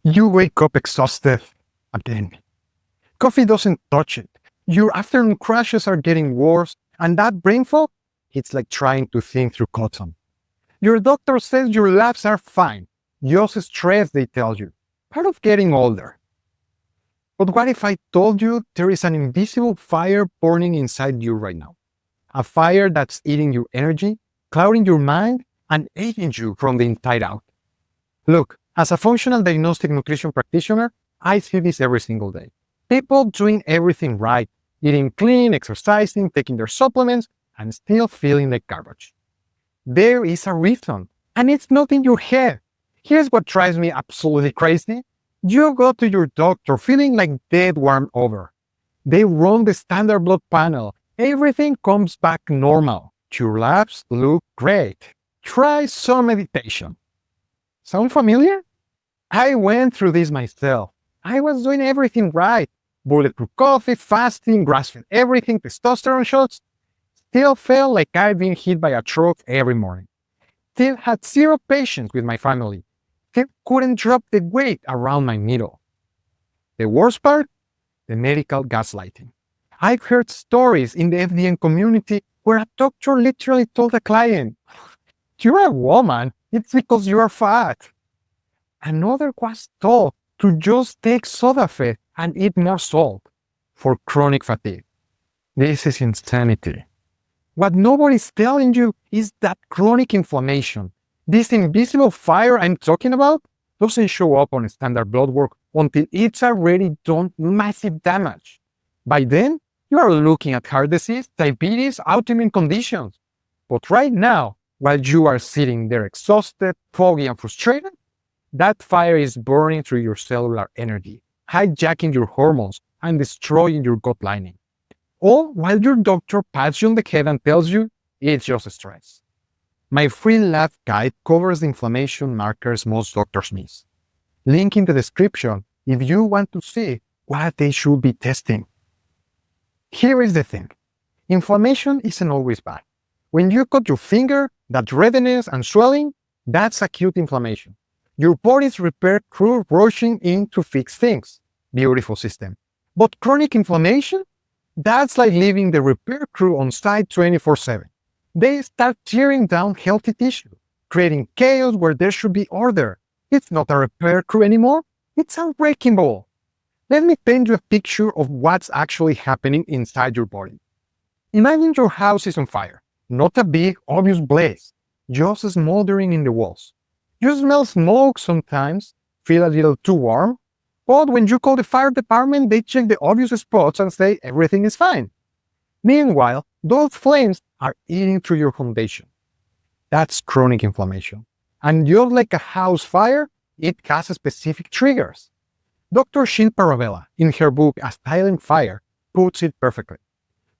You wake up exhausted again. Coffee doesn't touch it. Your afternoon crashes are getting worse, and that brain fog, it's like trying to think through cotton. Your doctor says your labs are fine. Just stress, they tell you. Part of getting older. But what if I told you there is an invisible fire burning inside you right now? A fire that's eating your energy, clouding your mind, and eating you from the inside out. Look, as a functional diagnostic nutrition practitioner, I see this every single day. People doing everything right, eating clean, exercising, taking their supplements, and still feeling like garbage. There is a reason, and it's not in your head. Here's what drives me absolutely crazy. You go to your doctor feeling like dead warm over. They run the standard blood panel. Everything comes back normal. Your labs look great. Try some meditation. Sound familiar? I went through this myself. I was doing everything right. Bulletproof coffee, fasting, grass-fed everything, testosterone shots. Still felt like I'd been hit by a truck every morning. Still had zero patience with my family. Still couldn't drop the weight around my middle. The worst part? The medical gaslighting. I've heard stories in the FDN community where a doctor literally told a client, "You're a woman, it's because you're fat." Another was told to just take Sudafed and eat more salt for chronic fatigue. This is insanity. What nobody's telling you is that chronic inflammation, this invisible fire I'm talking about, doesn't show up on standard blood work until it's already done massive damage. By then, you are looking at heart disease, diabetes, autoimmune conditions. But right now, while you are sitting there exhausted, foggy, and frustrated, that fire is burning through your cellular energy, hijacking your hormones, and destroying your gut lining. All while your doctor pats you on the head and tells you it's just stress. My free lab guide covers the inflammation markers most doctors miss. Link in the description if you want to see what they should be testing. Here is the thing. Inflammation isn't always bad. When you cut your finger, that redness and swelling, that's acute inflammation. Your body's repair crew rushing in to fix things. Beautiful system. But chronic inflammation? That's like leaving the repair crew on site 24/7. They start tearing down healthy tissue, creating chaos where there should be order. It's not a repair crew anymore, it's a wrecking ball. Let me paint you a picture of what's actually happening inside your body. Imagine your house is on fire, not a big, obvious blaze, just smoldering in the walls. You smell smoke sometimes, feel a little too warm, but when you call the fire department, they check the obvious spots and say everything is fine. Meanwhile, those flames are eating through your foundation. That's chronic inflammation. And just like a house fire, it has specific triggers. Dr. Shin Parabella, in her book A Silent Fire, puts it perfectly.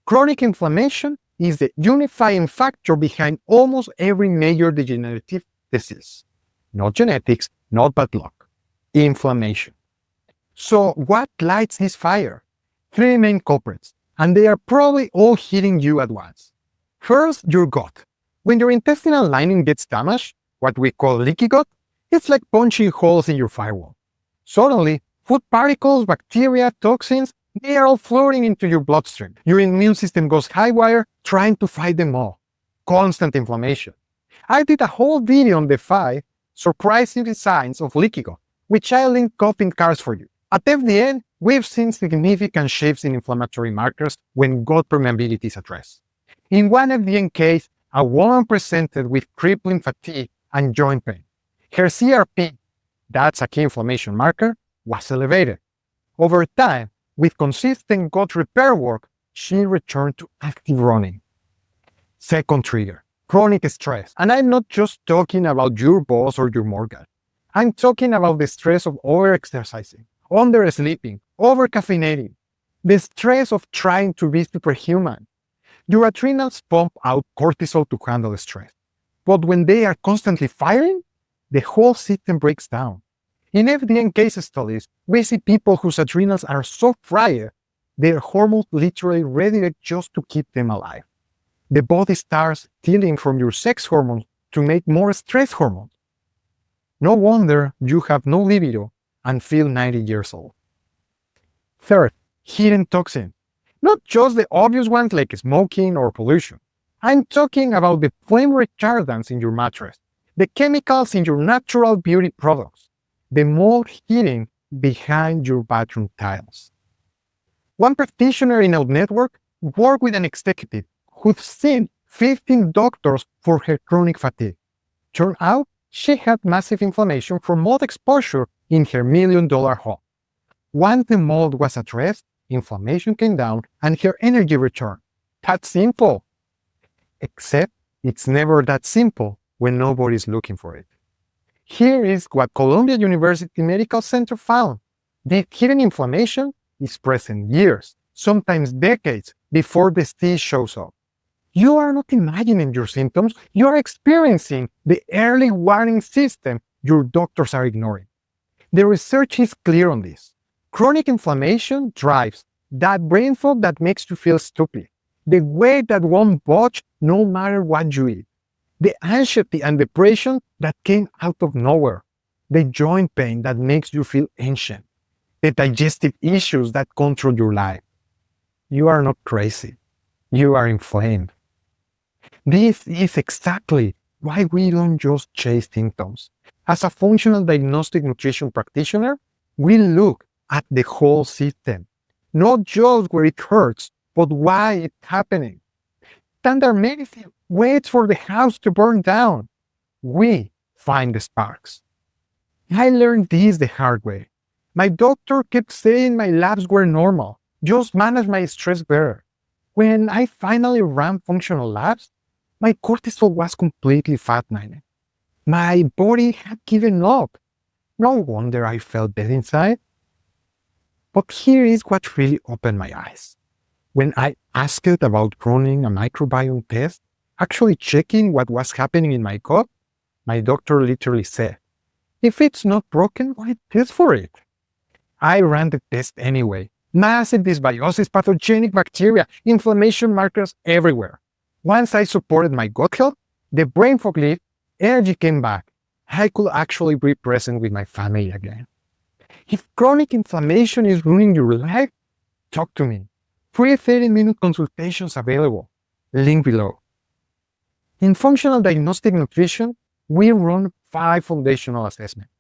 Chronic inflammation is the unifying factor behind almost every major degenerative disease. Not genetics, not bad luck. Inflammation. So what lights this fire? Three main culprits, and they are probably all hitting you at once. First, your gut. When your intestinal lining gets damaged, what we call leaky gut, it's like punching holes in your firewall. Suddenly, food particles, bacteria, toxins, they are all floating into your bloodstream. Your immune system goes haywire trying to fight them all. Constant inflammation. I did a whole video on the 5 surprising signs of leaky gut, which I'll link up in cards for you. At FDN, we've seen significant shifts in inflammatory markers when gut permeability is addressed. In one FDN case, a woman presented with crippling fatigue and joint pain. Her CRP, that's a key inflammation marker, was elevated. Over time, with consistent gut repair work, she returned to active running. Second trigger, chronic stress. And I'm not just talking about your boss or your mortgage. I'm talking about the stress of overexercising, undersleeping, overcaffeinating, the stress of trying to be superhuman. Your adrenals pump out cortisol to handle stress. But when they are constantly firing, the whole system breaks down. In FDN case studies, we see people whose adrenals are so fried, their hormones literally redirect just to keep them alive. The body starts stealing from your sex hormones to make more stress hormones. No wonder you have no libido, and feel 90 years old. Third, hidden toxins. Not just the obvious ones like smoking or pollution. I'm talking about the flame retardants in your mattress, the chemicals in your natural beauty products, the mold hidden behind your bathroom tiles. One practitioner in our network worked with an executive who'd seen 15 doctors for her chronic fatigue. Turned out she had massive inflammation from mold exposure in her $1 million home. Once the mold was addressed, inflammation came down and her energy returned. That's simple. Except it's never that simple when nobody's looking for it. Here is what Columbia University Medical Center found. The hidden inflammation is present years, sometimes decades, before the disease shows up. You are not imagining your symptoms, you are experiencing the early warning system your doctors are ignoring. The research is clear on this. Chronic inflammation drives that brain fog that makes you feel stupid, the weight that won't budge no matter what you eat, the anxiety and depression that came out of nowhere, the joint pain that makes you feel ancient, the digestive issues that control your life. You are not crazy. You are inflamed. This is exactly why we don't just chase symptoms. As a functional diagnostic nutrition practitioner, we look at the whole system, not just where it hurts, but why it's happening. Standard medicine waits for the house to burn down. We find the sparks. I learned this the hard way. My doctor kept saying my labs were normal, just manage my stress better. When I finally ran functional labs, my cortisol was completely flatlining. My body had given up. No wonder I felt dead inside. But here is what really opened my eyes. When I asked about running a microbiome test, actually checking what was happening in my gut, my doctor literally said, "If it's not broken, why test for it?" I ran the test anyway. Massive dysbiosis, pathogenic bacteria, inflammation markers everywhere. Once I supported my gut health, the brain fog left, energy came back. I could actually be present with my family again. If chronic inflammation is ruining your life, talk to me. Free 30-minute consultations available. Link below. In functional diagnostic nutrition, we run 5 foundational assessments.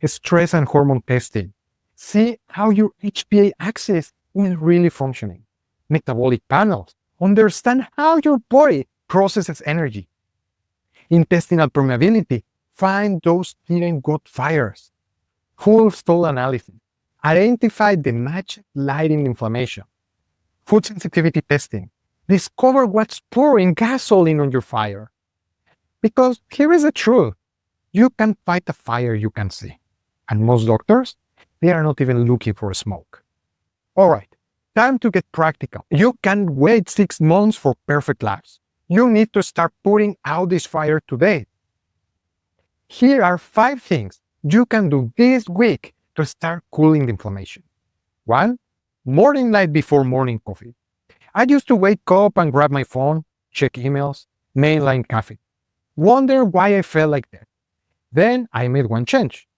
Stress and hormone testing. See how your HPA axis is really functioning. Metabolic panels. Understand how your body processes energy. Intestinal permeability. Find those hidden gut fires. Full stool analysis. Identify the matched lighting inflammation. Food sensitivity testing. Discover what's pouring gasoline on your fire. Because here is the truth. You can fight a fire you can see. And most doctors, they are not even looking for smoke. All right, time to get practical. You can't wait 6 months for perfect labs. You need to start putting out this fire today. Here are 5 things you can do this week to start cooling the inflammation. 1, morning light before morning coffee. I used to wake up and grab my phone, check emails, mainline coffee. Wonder why I felt like that. Then I made one change.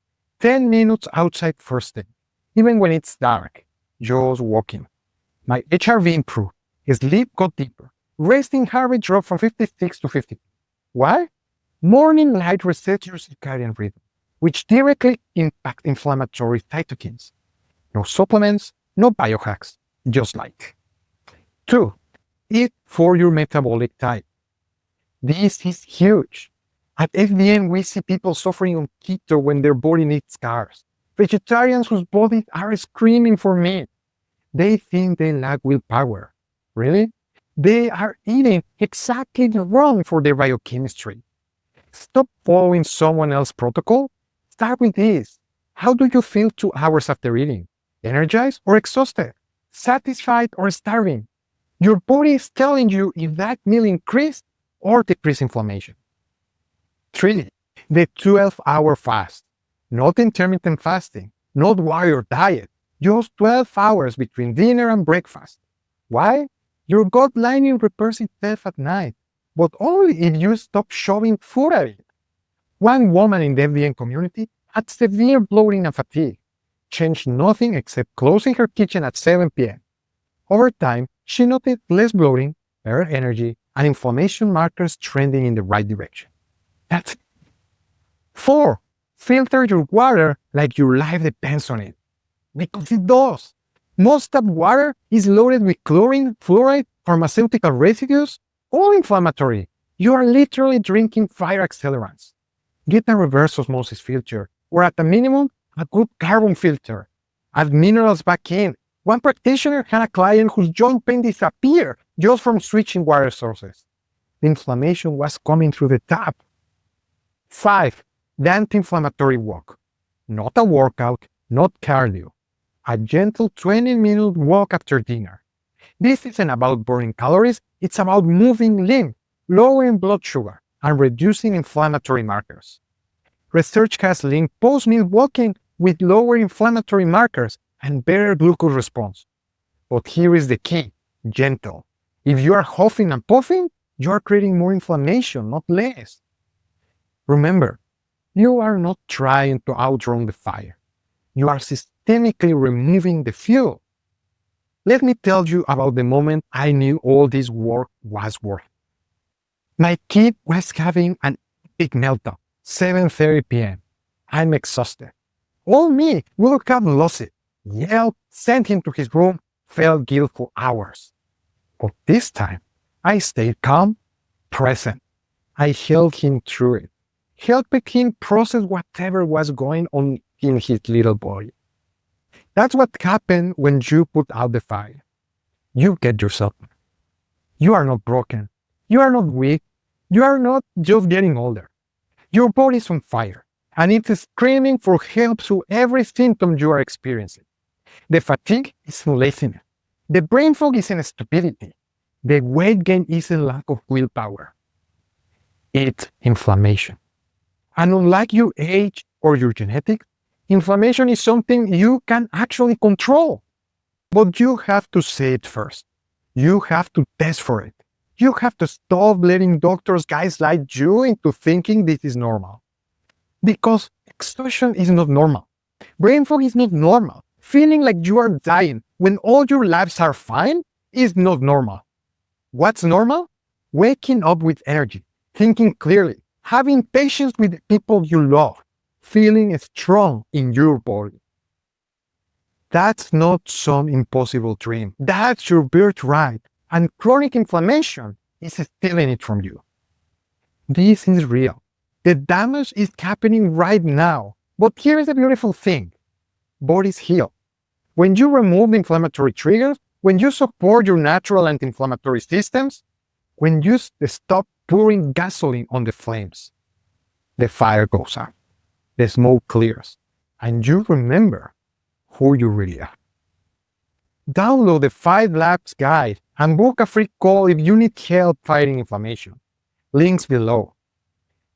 10 minutes outside first thing, even when it's dark, just walking. My HRV improved, sleep got deeper, resting heart rate dropped from 56 to 50. Why? Morning light resets your circadian rhythm, which directly impacts inflammatory cytokines. No supplements, no biohacks, just light. 2, eat for your metabolic type. This is huge. At FDN, we see people suffering on keto when their body needs carbs. Vegetarians whose bodies are screaming for meat. They think they lack willpower. Really? They are eating exactly wrong for their biochemistry. Stop following someone else's protocol. Start with this. How do you feel 2 hours after eating? Energized or exhausted? Satisfied or starving? Your body is telling you if that meal increased or decreased inflammation. 3, the 12-hour fast. Not intermittent fasting, not warrior diet, just 12 hours between dinner and breakfast. Why? Your gut lining repairs itself at night, but only if you stop shoving food at it. One woman in the FDN community had severe bloating and fatigue. changed nothing except closing her kitchen at 7 p.m. Over time, she noticed less bloating, better energy, and inflammation markers trending in the right direction. That's it. 4. Filter your water like your life depends on it. Because it does. Most tap water is loaded with chlorine, fluoride, pharmaceutical residues, all inflammatory. You are literally drinking fire accelerants. Get a reverse osmosis filter, or at a minimum, a good carbon filter. Add minerals back in. One practitioner had a client whose joint pain disappeared just from switching water sources. The inflammation was coming through the tap. 5. The anti-inflammatory walk. Not a workout, not cardio. A gentle 20-minute walk after dinner. This isn't about burning calories, it's about moving lymph, lowering blood sugar, and reducing inflammatory markers. Research has linked post-meal walking with lower inflammatory markers and better glucose response. But here is the key: gentle. If you are huffing and puffing, you are creating more inflammation, not less. Remember, you are not trying to outrun the fire. You are systemically removing the fuel. Let me tell you about the moment I knew all this work was worth it. My kid was having an epic meltdown, 7:30 p.m. I'm exhausted. All me would have lost it. Yelled, sent him to his room, felt guilt for hours. But this time, I stayed calm, present. I held him through it, helping him process whatever was going on in his little body. That's what happens when you put out the fire. You get yourself. You are not broken. You are not weak. You are not just getting older. Your body is on fire, and it is screaming for help through every symptom you are experiencing. The fatigue is laziness. The brain fog isn't stupidity. The weight gain is a lack of willpower. It's inflammation. And unlike your age or your genetics, inflammation is something you can actually control. But you have to say it first. You have to test for it. You have to stop letting doctors gaslight you into thinking this is normal. Because exhaustion is not normal. Brain fog is not normal. Feeling like you are dying when all your labs are fine is not normal. What's normal? Waking up with energy, thinking clearly, having patience with the people you love, feeling strong in your body. That's not some impossible dream. That's your birthright. And chronic inflammation is stealing it from you. This is real. The damage is happening right now. But here is the beautiful thing. Bodies heal. When you remove the inflammatory triggers, when you support your natural anti-inflammatory systems, when you stop pouring gasoline on the flames, the fire goes out, the smoke clears, and you remember who you really are. Download the 5 Labs Guide and book a free call if you need help fighting inflammation. Links below.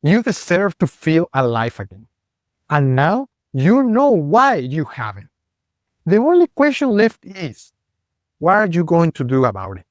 You deserve to feel alive again. And now you know why you haven't. The only question left is, what are you going to do about it?